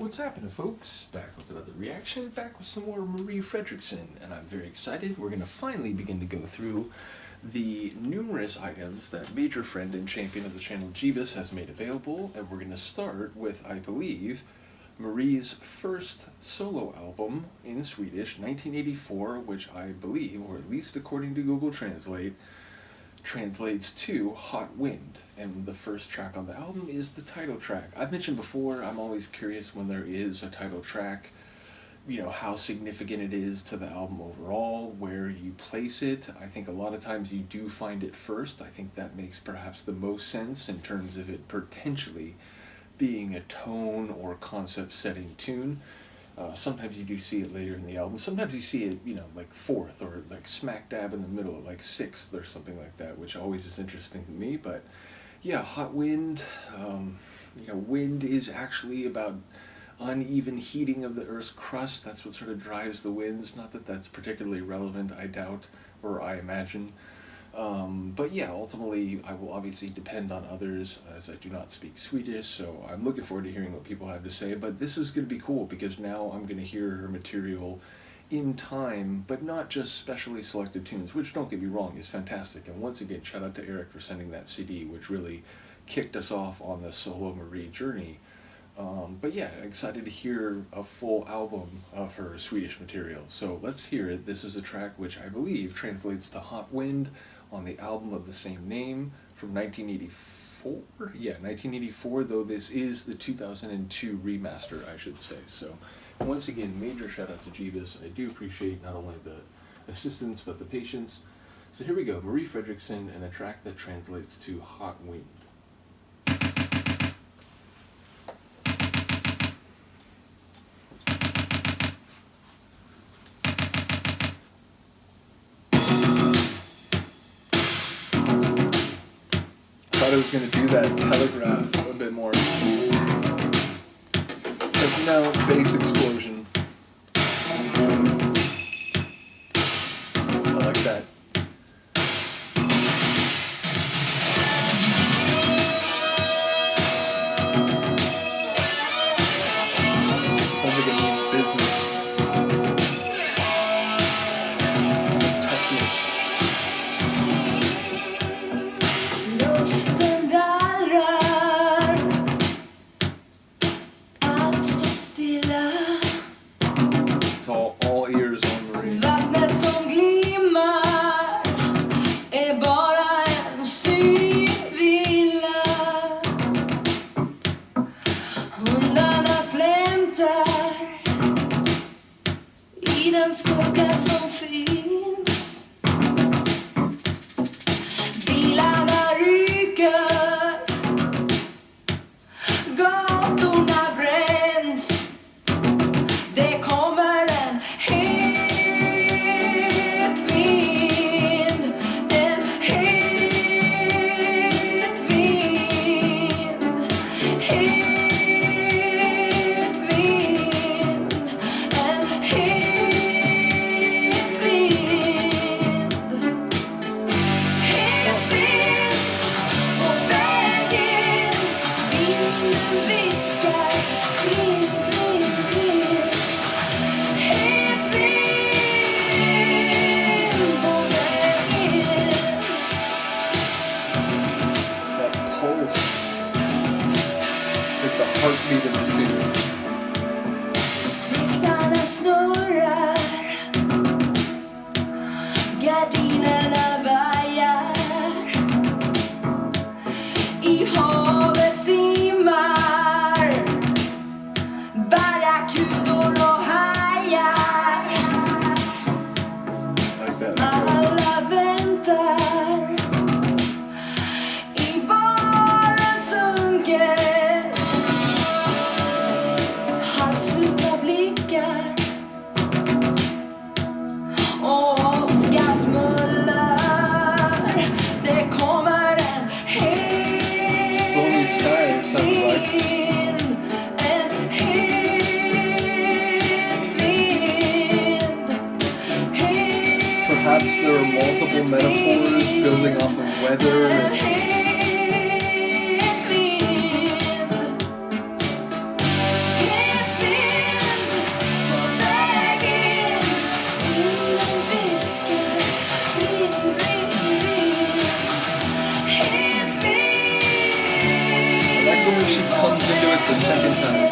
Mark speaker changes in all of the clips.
Speaker 1: What's happening, folks? Back with another reaction, back with some more Marie Fredriksson, and I'm very excited. We're going to finally begin to go through the numerous items that major friend and champion of the channel Gebus has made available, and we're going to start with, I believe, Marie's first solo album in Swedish, 1984, which I believe, or at least according to Google Translate, translates to Hot Wind, and the first track on the album is the title track. I've mentioned before, I'm always curious when there is a title track, how significant it is to the album overall, where you place it. I think a lot of times you do find it first. I think that makes perhaps the most sense in terms of it potentially being a tone or concept setting tune. Sometimes you do see it later in the album. Sometimes you see it, like fourth or like smack dab in the middle, like sixth or something like that, which always is interesting to me. But yeah, Hot Wind, wind is actually about uneven heating of the Earth's crust. That's what sort of drives the winds. Not that that's particularly relevant, I doubt, or I imagine. But yeah, ultimately, I will obviously depend on others, as I do not speak Swedish, so I'm looking forward to hearing what people have to say. But this is going to be cool, because now I'm going to hear her material in time, but not just specially selected tunes, which, don't get me wrong, is fantastic. And once again, shout out to Eric for sending that CD, which really kicked us off on the solo Marie journey. But yeah, excited to hear a full album of her Swedish material. So let's hear it. This is a track which I believe translates to Hot Wind on the album of the same name from 1984. Yeah, 1984, though this is the 2002 remaster, I should say. So once again, major shout out to Gebus. I do appreciate not only the assistance, but the patience. So here we go, Marie Fredriksson and a track that translates to Hot Wind. I was going to do that telegraph a bit more. But no, bass explosion. I like that. Sounds like it means business. Toughness. All ears on Marie.
Speaker 2: Vattnet som glimmar är bara en synvilla. Hundarna flämtar i den skugga som finns. Bilarna ryker, gatorna bränns. Det kommer
Speaker 1: heartbeat of the tune.
Speaker 2: Fläktarna snurrar, gardinerna vajar. I havet simmar barrackudor och hajar. Alla väntar i barens dunkel. Halvslutna blickar och åskans mullar. Det kommer en
Speaker 1: Stormy skies,
Speaker 2: vind, en het vind.
Speaker 1: Perhaps there are multiple metaphors building off of weather and
Speaker 2: Het
Speaker 1: second time.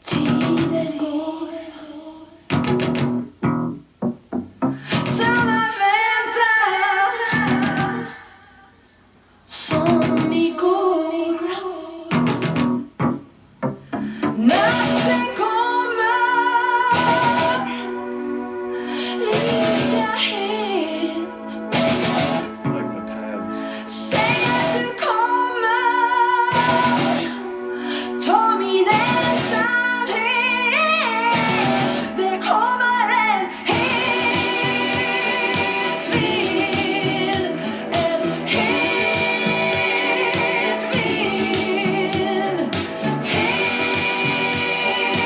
Speaker 2: Tiden går. Samma väntan som igår. Natten kommer ligga het.
Speaker 1: Like the pads.
Speaker 2: Säg att du kommer ta min ensamhet. Det kommer en het vind. En het vind.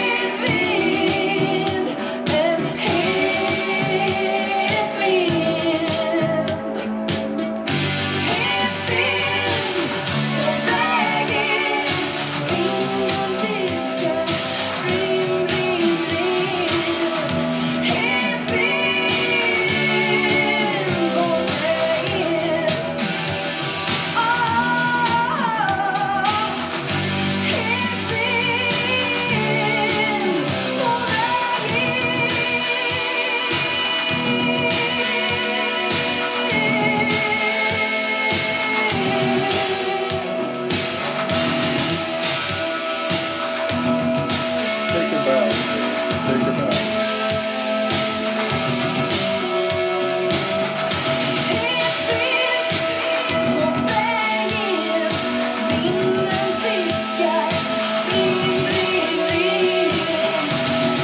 Speaker 2: Het vind. En het vind. Het vind på vägen. Ingen viskar. Ring, ring, ring. Het vind på vägen. Het vind på
Speaker 1: Take a bow. Take a bow.
Speaker 2: Het vind på vägen. Vinden viskar. Ring, ring, ring.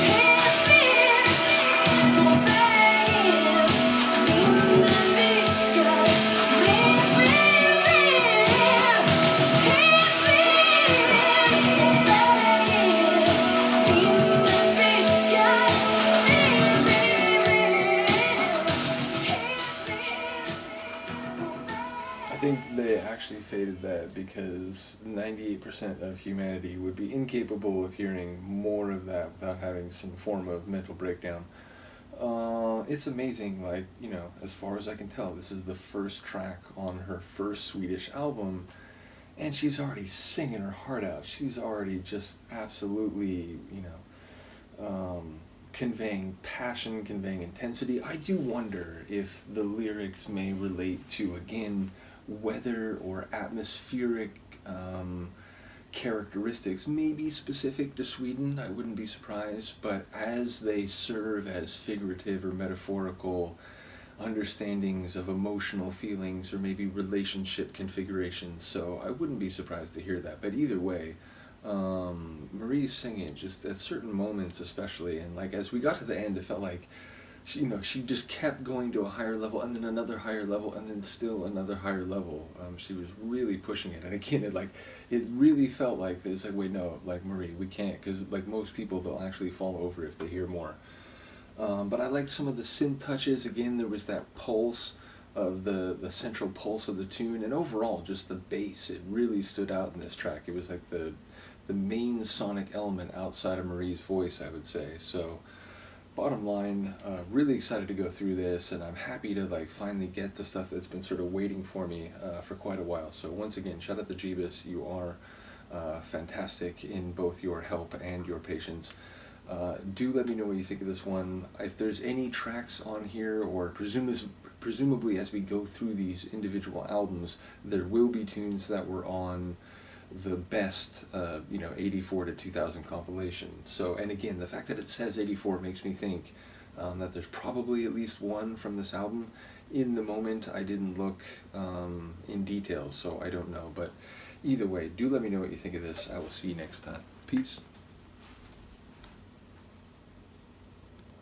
Speaker 2: Het vind på vägen. Vinden viskar. Ring, ring, ring. Het vind på vägen. Vinden viskar. Ring, ring, ring.
Speaker 1: I think they actually faded that because 98% of humanity would be incapable of hearing more of that without having some form of mental breakdown. It's amazing, like, you know, as far as I can tell, this is the first track on her first Swedish album, and she's already singing her heart out. She's already just absolutely, you know, conveying passion, conveying intensity. I do wonder if the lyrics may relate to, again, weather or atmospheric characteristics, maybe specific to Sweden, I wouldn't be surprised, but as they serve as figurative or metaphorical understandings of emotional feelings or maybe relationship configurations, so I wouldn't be surprised to hear that. But either way, Marie's singing just at certain moments especially, and like as we got to the end, it felt like she, you know, she just kept going to a higher level and then another higher level and then still another higher level. She was really pushing it, and again, it really felt like it's like, wait, no, like Marie, we can't, because like most people, they'll actually fall over if they hear more. But I liked some of the synth touches. Again, there was that pulse of the central pulse of the tune, and overall just the bass, it really stood out in this track. It was like the main sonic element outside of Marie's voice, I would say. So bottom line, really excited to go through this, and I'm happy to like finally get the stuff that's been sort of waiting for me for quite a while. So once again, shout out to Gebus. You are fantastic in both your help and your patience. Do let me know what you think of this one. If there's any tracks on here, or presumably as we go through these individual albums, there will be tunes that were on the best, 84 to 2000 compilation. So, and again, the fact that it says 84 makes me think that there's probably at least one from this album. In the moment, I didn't look in detail, so I don't know. But either way, do let me know what you think of this. I will see you next time. Peace.